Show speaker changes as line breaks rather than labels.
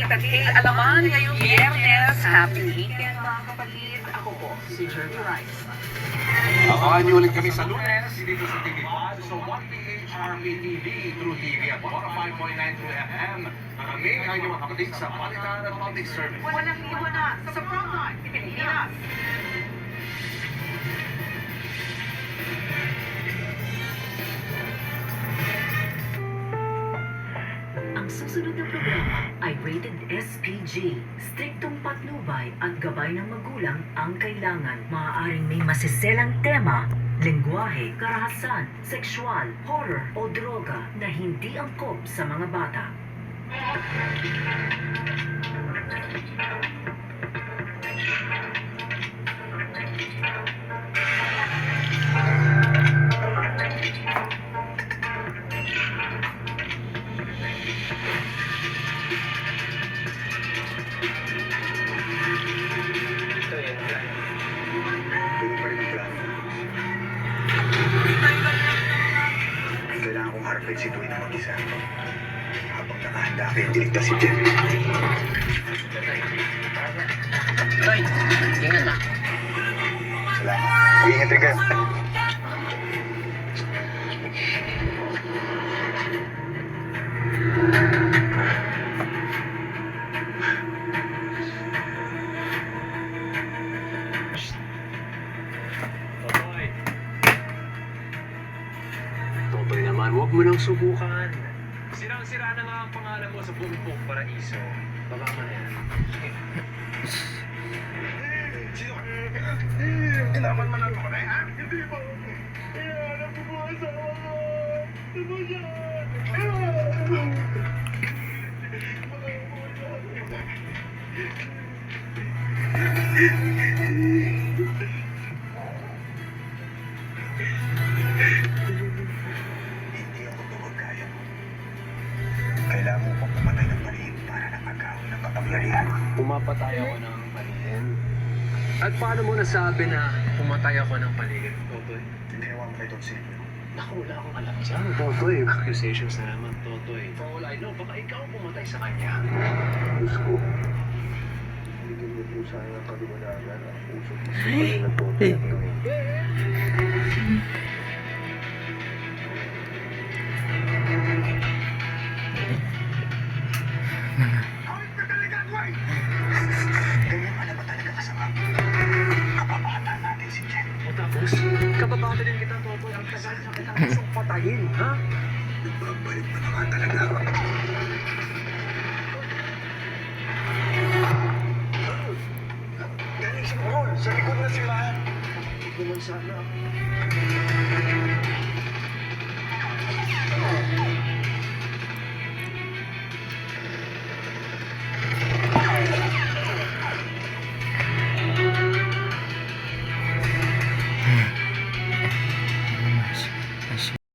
at Alaman ngayong Biyernes. Happy weekend mga kapatid. Ako po, si Jerry Rice.
Abangan niyo ulit kami sa Lunes dito sa TV5 sa 1PHRP TV through TV at 105.9 through FM. Kami ang inyong mga kapatid sa Palitan at Public Service.
Walang iwanan sa frontline, Pilipinas.
Ang susunod na programa ay rated SPG. Striktong patnubay at gabay ng magulang ang kailangan. Maaaring may masiselang tema, lengguwahe, karahasan, sexual, horror o droga na hindi angkop sa mga bata.
Kailangan kong harapin si Dwayne na mag-isa. Habang nakahanda kayong diligtas si Jen.
Toy, ingat na.
Salamat. Ingat rin kayo.
Totoy naman, huwag mo nang subukan. Sirang-sira na nga ang pangalan mo sa Bumpok Paraiso. Baba ka na yan.
Kailangan man ako na ha? Hindi ba? Alam mo po sa Hindi ako tumagkaya mo. Kailangan mo pang pumatay ng malihin para nakagawin ng kapangyarihan.
Pumapatay ako ng palihin. At paano mo nasabi na pumatay ako ng palihin, Totoy?
Ginawa mo kay Don Silvio.
Naku, wala akong alam dyan, Totoy. Accusations na naman, Totoy. For all I know, baka ikaw pumatay sa kanya.
Diyos ko. Bigyan mo po sana ng kaliwanagan ang puso ko sa kanya ng Totoy at Dwayne. Ganyan ka na ba talaga kasama? Kapabata natin si Jen.
O tapos, kababata din kita, Totoy. Ang tagal na kita gustong patayin, ha?
Nagbabalik na naman talaga ako. Galing si Paul. Sa likod na sila.
Huwag naman sana.